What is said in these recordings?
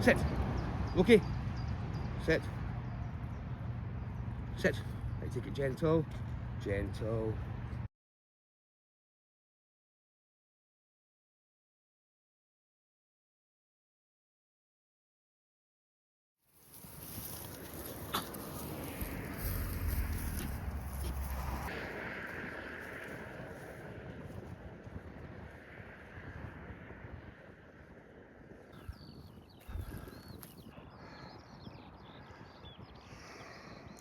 Sit. Okay. Sit. Sit. Right, take it gentle. Gentle.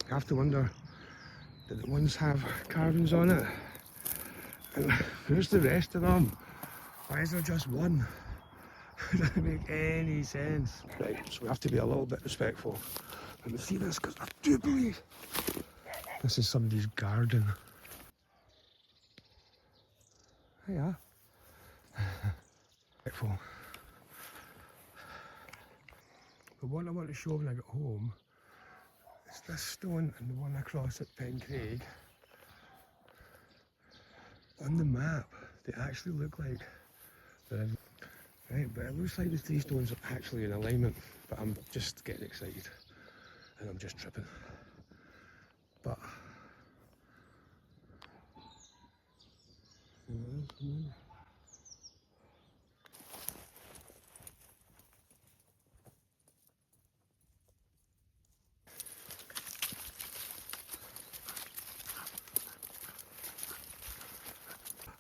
You have to wonder, did it once have carvings on it? And where's the rest of them? Why is there just one? It doesn't make any sense. Right, so we have to be a little bit respectful. Let me see this, because I do believe this is somebody's garden. Yeah. Respectful. The one I want to show when I get home is this stone and the one across at Pencraig. On the map, they actually look like they're in. Right, but it looks like the three stones are actually in alignment, but I'm just getting excited and I'm just tripping. But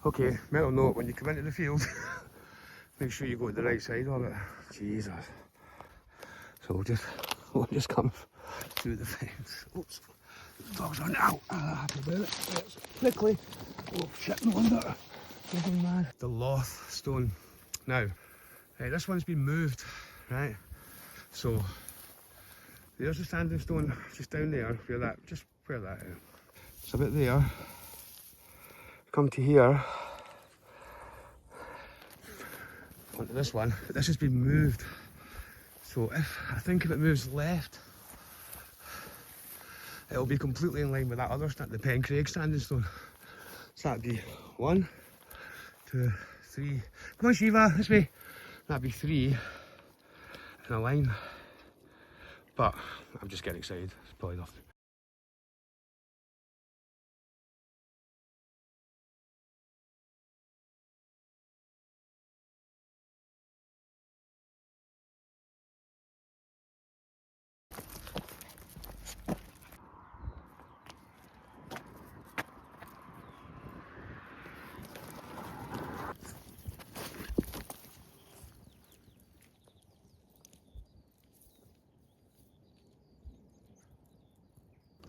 okay, mental note, when you come into the field, make sure you go to the right side of it. Jesus. So we'll just come through the fence. Oops. The dogs are now. Happy about it. Let's quickly. Oh shit, no wonder. Nothing mad. The Loth stone. Now, this one's been moved, right? So there's the standing stone just down there, where that is. It's about there. Come to here. Onto this one. But this has been moved. So I think if it moves left, it'll be completely in line with that other the Pencraig standing stone. So that'd be 1, 2, 3. Come on, Shiva, this way. That'd be 3 in a line. But I'm just getting excited. It's probably enough.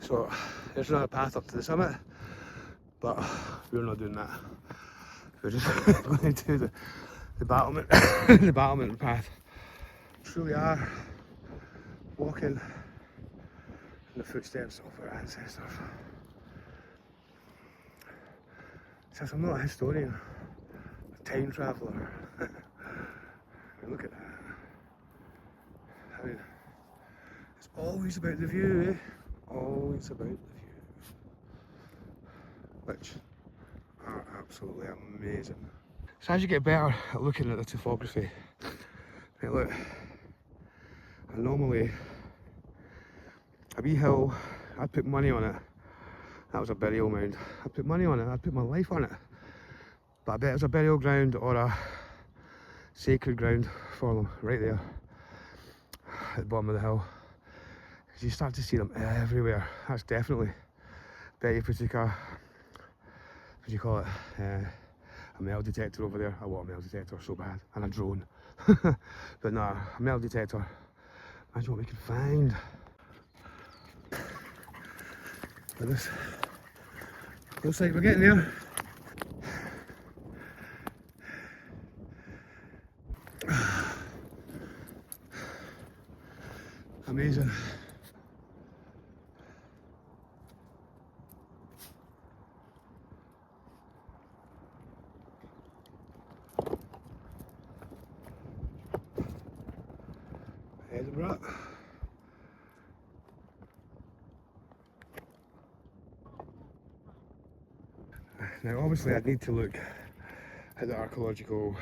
So there's another path up to the summit, but we're not doing that. We're just going to do the battlement, the battlement path. Truly are walking in the footsteps of our ancestors. Since I'm not a historian, a time traveller, look at that. I mean, it's always about the view, eh? Always about the view. Which are absolutely amazing. So as you get better at looking at the topography, right, look, and normally a wee hill, I'd put money on it. That was a burial mound. I'd put money on it, I'd put my life on it. But I bet it's a burial ground or a sacred ground for them, right there at the bottom of the hill. Because you start to see them everywhere. That's definitely, bet if we took a, what do you call it, a metal detector over there. I want a metal detector so bad, and a drone. But nah, a metal detector. Imagine what we could find. But this looks like we're getting there. Amazing. Edinburgh. Now obviously I'd need to look at the archaeological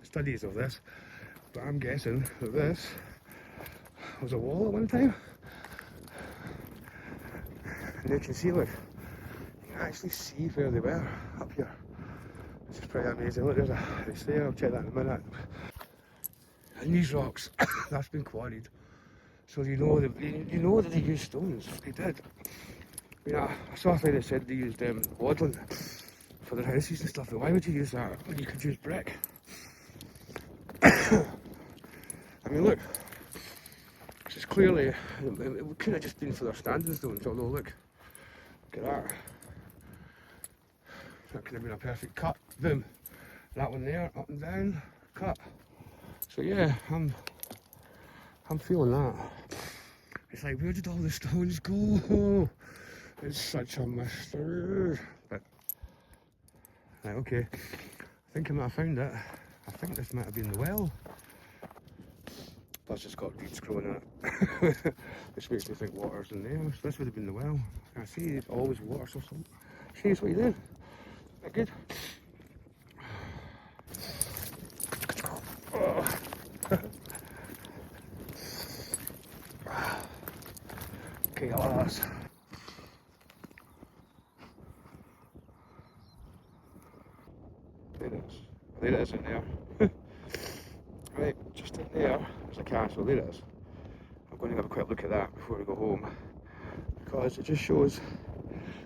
studies of this, but I'm guessing that this was a wall at one time. And you can see, look, you can actually see where they were up here. This is pretty amazing. Look, there's a house there, I'll check that in a minute. And these rocks, that's been quarried. So you know that they used stones. They did. You know, I saw a thing that said they used waddling for their houses and stuff. But why would you use that when you could use brick? I mean, look. This is clearly, it could have just been for their standing stones. Although, look at that. That could have been a perfect cut. Boom. That one there, up and down, cut. So yeah, I'm feeling that. It's like, where did all the stones go? It's such a mystery. But, right, okay. I think I might have found it. I think this might have been the well. That's just got reeds growing in it. Which makes me think water's in there. So this would have been the well. I see it's always water, so something. See, what you doing? That good? Oh. Okay, alas. There it is. There it is in there. Right, just in there, there's a castle. There it is. I'm going to have a quick look at that before we go home. Because it just shows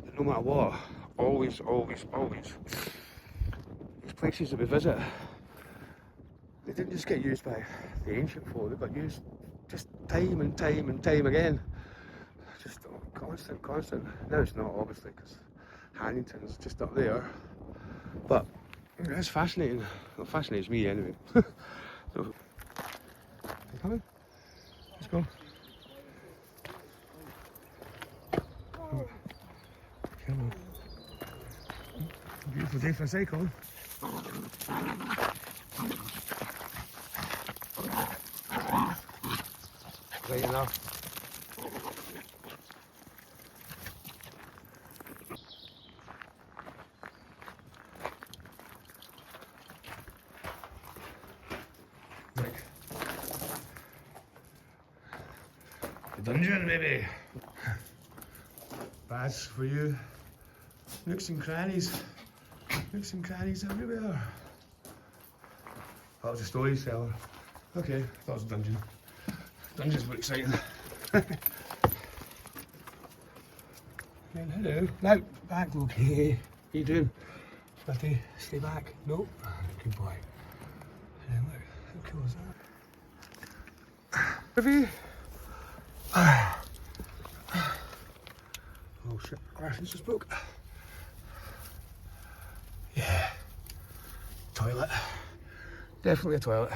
that no matter what, always, these places that we visit, they didn't just get used by the ancient folk, they got used just time and time again. Just constant. Now it's not, obviously, because Hannington's just up there. But it's fascinating. It fascinates me anyway. So, you coming? Let's go. Come on. Beautiful day for a cycle. Right enough. The dungeon, maybe. Baths for you. Nooks and crannies. Nooks and crannies everywhere. That was a story cellar. Okay, that was a dungeon. Dungeons were exciting. And hello. Now, back, okay. What are you doing? Have to stay back? Nope. Good boy. And look, how cool is that? Review. Oh shit, glasses just broke. Yeah. Toilet. Definitely a toilet.